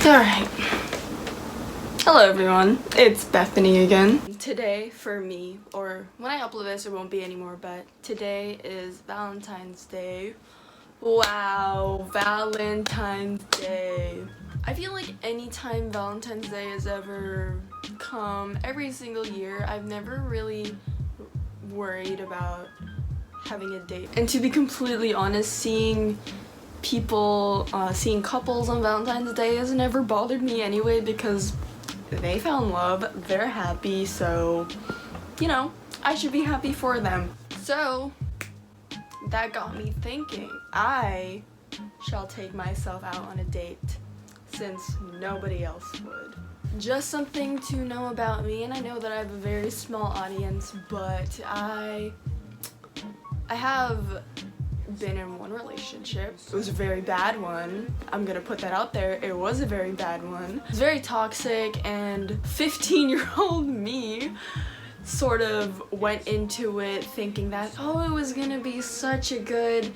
Alright. Hello everyone, it's Bethany again. Today for me, or when I upload this it won't be anymore, but today is Valentine's Day. Wow, Valentine's Day. I feel like anytime Valentine's Day has ever come, every single year, I've never really worried about having a date. And to be completely honest, seeing couples on Valentine's Day has never bothered me anyway, because they found love, they're happy, so, you know, I should be happy for them. So, that got me thinking, I shall take myself out on a date, since nobody else would. Just something to know about me, and I know that I have a very small audience, but I have been in one relationship. It was a very bad one. I'm gonna put that out there. It was a very bad one. It was very toxic, and 15-year-old me sort of went into it thinking that, oh, it was gonna be such a good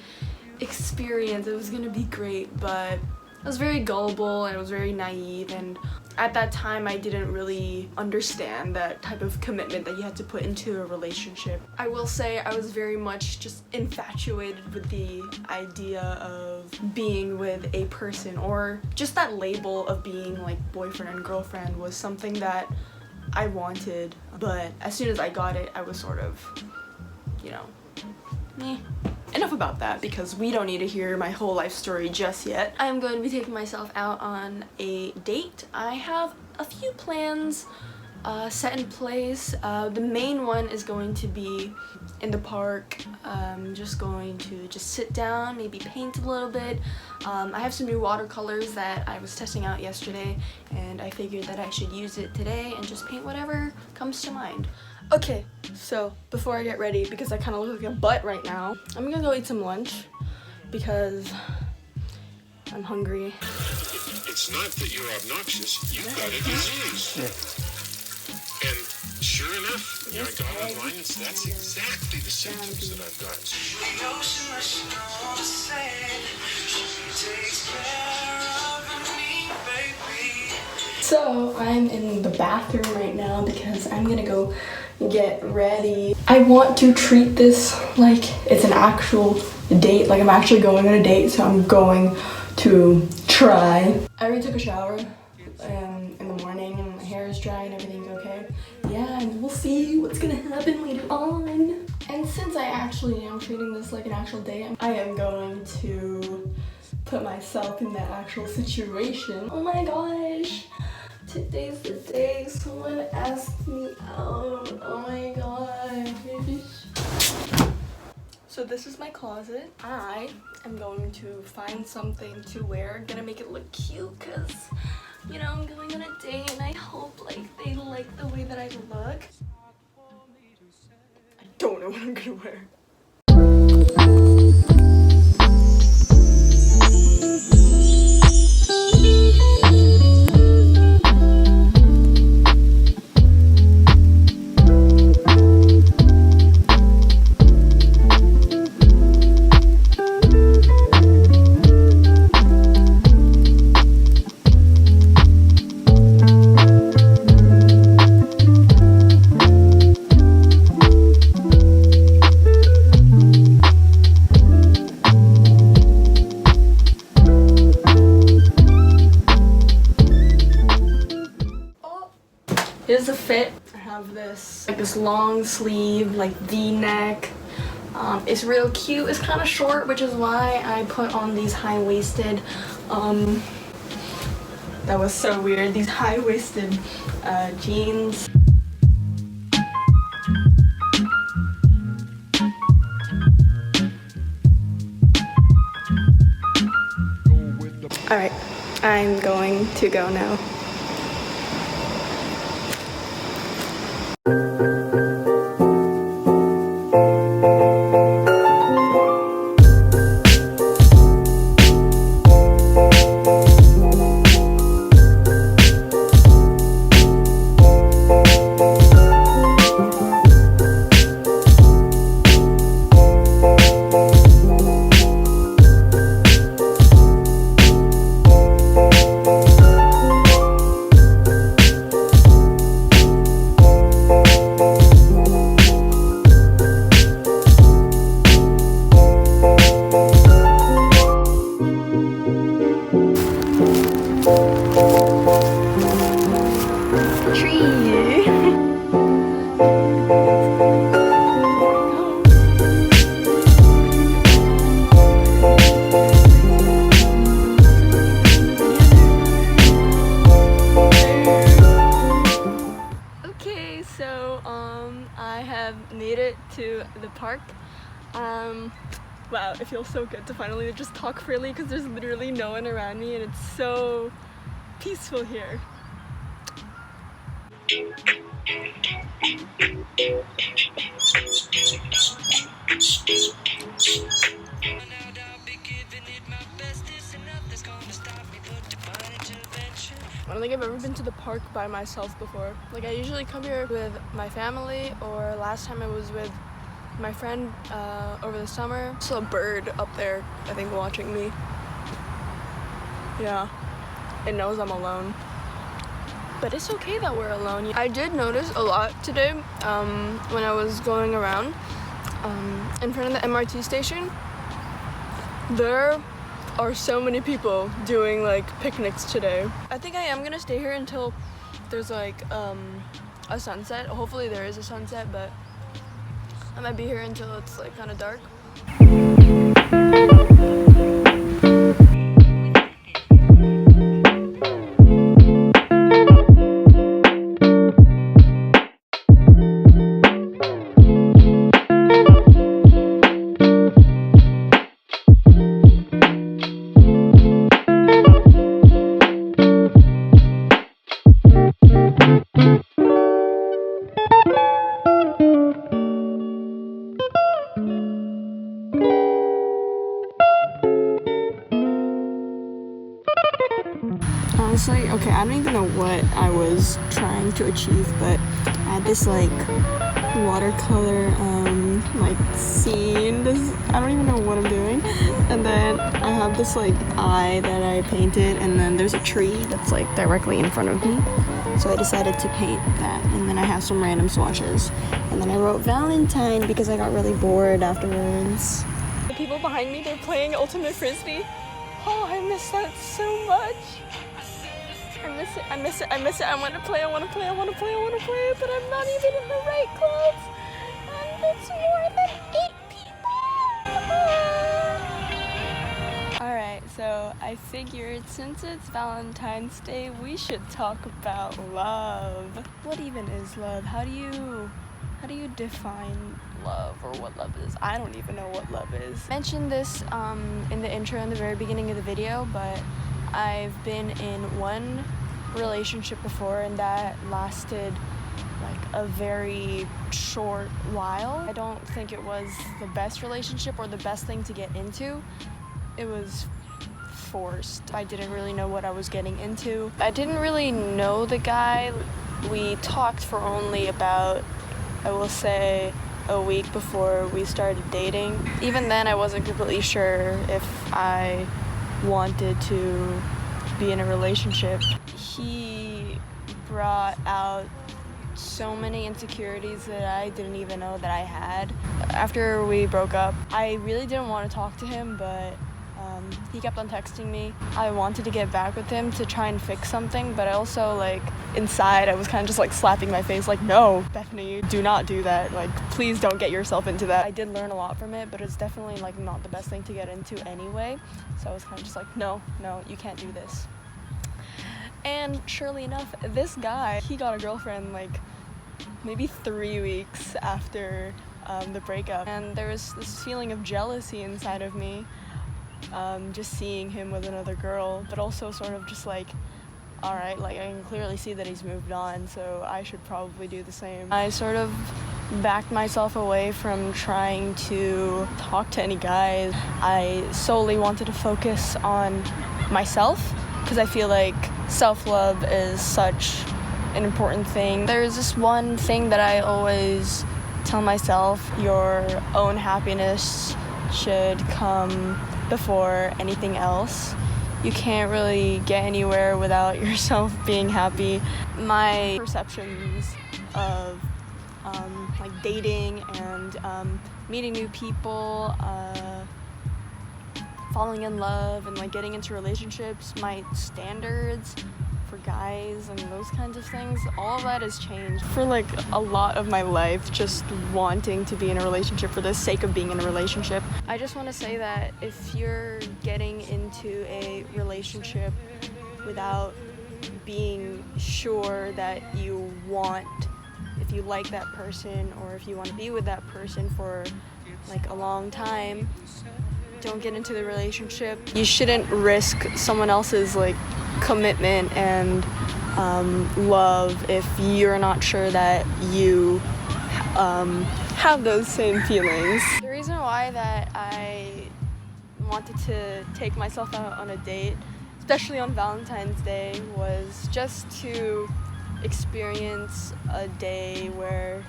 experience, it was gonna be great, but I was very gullible and I was very naive, and at that time I didn't really understand that type of commitment that you had to put into a relationship. I will say I was very much just infatuated with the idea of being with a person, or just that label of being like boyfriend and girlfriend was something that I wanted, but as soon as I got it, I was sort of, you know, meh. Enough about that, because we don't need to hear my whole life story just yet. I am going to be taking myself out on a date. I have a few plans set in place. The main one is going to be in the park. I'm just going to sit down, maybe paint a little bit. I have some new watercolors that I was testing out yesterday, and I figured that I should use it today and just paint whatever comes to mind. Okay, so before I get ready, because I kind of look like a butt right now, I'm gonna go eat some lunch because I'm hungry. It's not that you're obnoxious, you've got a disease. Yeah. And sure enough, when I got online, that's exactly the symptoms that I've got. So I'm in the bathroom right now because I'm gonna go get ready. I want to treat this like it's an actual date, like I'm actually going on a date, so I'm going to try. I already took a shower in the morning, and my hair is dry and everything's okay. Yeah, and we'll see what's gonna happen later on. And since I actually am treating this like an actual date, I am going to put myself in that actual situation. Oh my gosh, today's the day someone asked me out. Oh my gosh. So this is my closet. I am going to find something to wear. I'm gonna make it look cute because, you know, I'm going on a date and I hope like they like the way that I look. I don't know what I'm gonna wear. Here's the fit. I have this long sleeve, like V-neck. It's real cute. It's kind of short, which is why I put on these high-waisted, that was so weird, these high-waisted jeans. Alright, I'm going to go now. Tree. Okay, so I have made it to the park. Wow, it feels so good to finally just talk freely because there's literally no one around me and it's so peaceful here. I don't think I've ever been to the park by myself before. Like, I usually come here with my family, or last time I was with my friend over the summer. Saw a bird up there, I think, watching me. Yeah, it knows I'm alone. But it's okay that we're alone. I did notice a lot today when I was going around in front of the MRT station. There are so many people doing like picnics today. I think I am gonna stay here until there's like a sunset. Hopefully there is a sunset, but I might be here until it's like kind of dark. Honestly, okay, I don't even know what I was trying to achieve, but I had this like watercolor like scene. I don't even know what I'm doing. And then I have this like eye that I painted, and then there's a tree that's like directly in front of me. So I decided to paint that, and then I have some random swatches. And then I wrote Valentine because I got really bored afterwards. The people behind me, they're playing Ultimate Frisbee. Oh, I miss that so much. I miss it. I want to play, but I'm not even in the right clothes. And it's more than 8 people. Alright, so I figured since it's Valentine's Day, we should talk about love. What even is love? How do you define love, or what love is? I don't even know what love is. I mentioned this in the intro in the very beginning of the video, but I've been in one relationship before, and that lasted like a very short while. I don't think it was the best relationship or the best thing to get into. It was forced. I didn't really know what I was getting into. I didn't really know the guy. We talked for only about, I will say, a week before we started dating. Even then, I wasn't completely sure if I wanted to be in a relationship. He brought out so many insecurities that I didn't even know that I had. After we broke up, I really didn't want to talk to him, but he kept on texting me. I wanted to get back with him to try and fix something, but I also, like, inside I was kind of just like slapping my face like, no, Bethany, do not do that. Like, please don't get yourself into that. I did learn a lot from it, but it's definitely like not the best thing to get into anyway. So I was kind of just like, no, you can't do this. And surely enough, this guy, he got a girlfriend like maybe 3 weeks after the breakup. And there was this feeling of jealousy inside of me, just seeing him with another girl, but also sort of just like, all right, like I can clearly see that he's moved on, so I should probably do the same. I sort of backed myself away from trying to talk to any guys. I solely wanted to focus on myself, because I feel like self-love is such an important thing. There's this one thing that I always tell myself: your own happiness should come before anything else. You can't really get anywhere without yourself being happy. My perceptions of like dating and meeting new people falling in love and like getting into relationships, my standards for guys and those kinds of things, all of that has changed for like a lot of my life, just wanting to be in a relationship for the sake of being in a relationship. I just want to say that if you're getting into a relationship without being sure that you want, if you like that person or if you want to be with that person for like a long time, don't get into the relationship. You shouldn't risk someone else's like commitment and love if you're not sure that you have those same feelings. The reason why that I wanted to take myself out on a date, especially on Valentine's Day, was just to experience a day where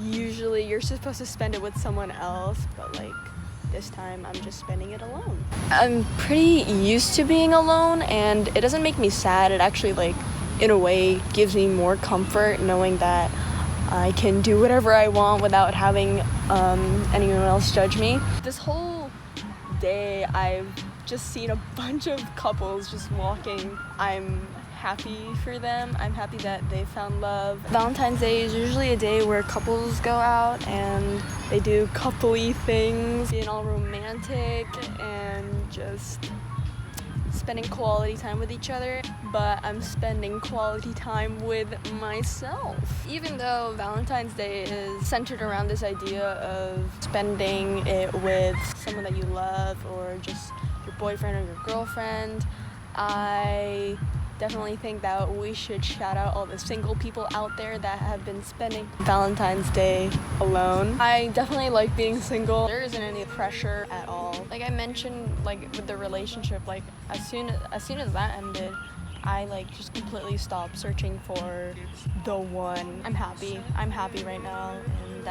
usually you're supposed to spend it with someone else, but like this time I'm just spending it alone. I'm pretty used to being alone, and it doesn't make me sad. It actually, like, in a way gives me more comfort knowing that I can do whatever I want without having anyone else judge me. This whole day I've just seen a bunch of couples just walking. I'm happy for them. I'm happy that they found love. Valentine's Day is usually a day where couples go out and they do coupley things, being all romantic and just spending quality time with each other. But I'm spending quality time with myself. Even though Valentine's Day is centered around this idea of spending it with someone that you love or just your boyfriend or your girlfriend, I definitely think that we should shout out all the single people out there that have been spending Valentine's Day alone. I definitely like being single. There isn't any pressure at all. Like I mentioned, like with the relationship, like as soon as that ended, I like just completely stopped searching for the one. I'm happy right now, and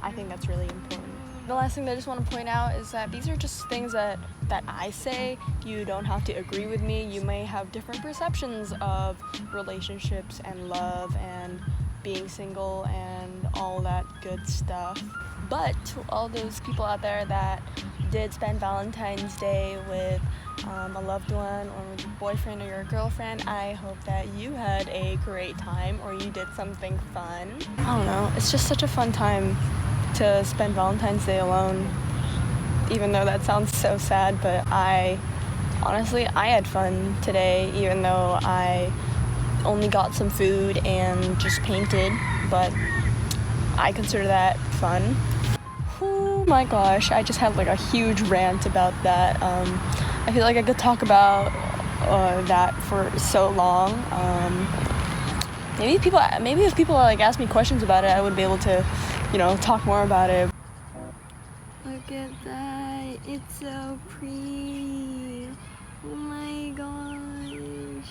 I think that's really important. The last thing that I just want to point out is that these are just things that I say. You don't have to agree with me. You may have different perceptions of relationships and love and being single and all that good stuff. But to all those people out there that did spend Valentine's Day with a loved one or with your boyfriend or your girlfriend, I hope that you had a great time or you did something fun. I don't know, it's just such a fun time to spend Valentine's Day alone, even though that sounds so sad, but honestly, I had fun today, even though I only got some food and just painted, but I consider that fun. Oh my gosh, I just had like a huge rant about that. I feel like I could talk about that for so long. Maybe if people like asked me questions about it, I would be able to, talk more about it. Look at that, it's so pretty. Oh my gosh.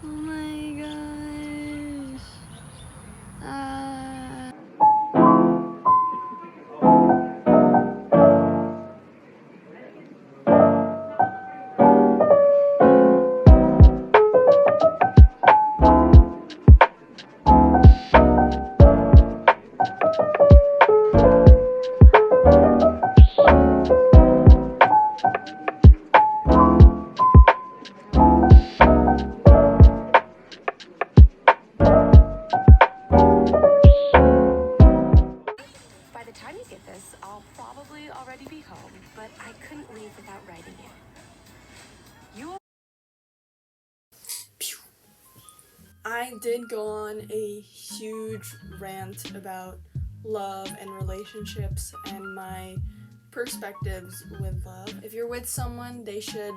Oh my gosh. I'll probably already be home, but I couldn't leave without writing you. I did go on a huge rant about love and relationships and my perspectives with love. If you're with someone, they should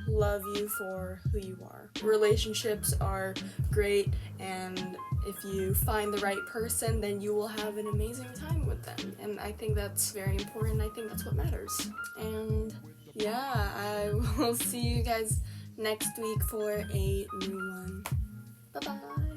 love you for who you are. Relationships are great, and if you find the right person, then you will have an amazing time with them. And I think that's very important. I think that's what matters. And yeah, I will see you guys next week for a new one. Bye-bye.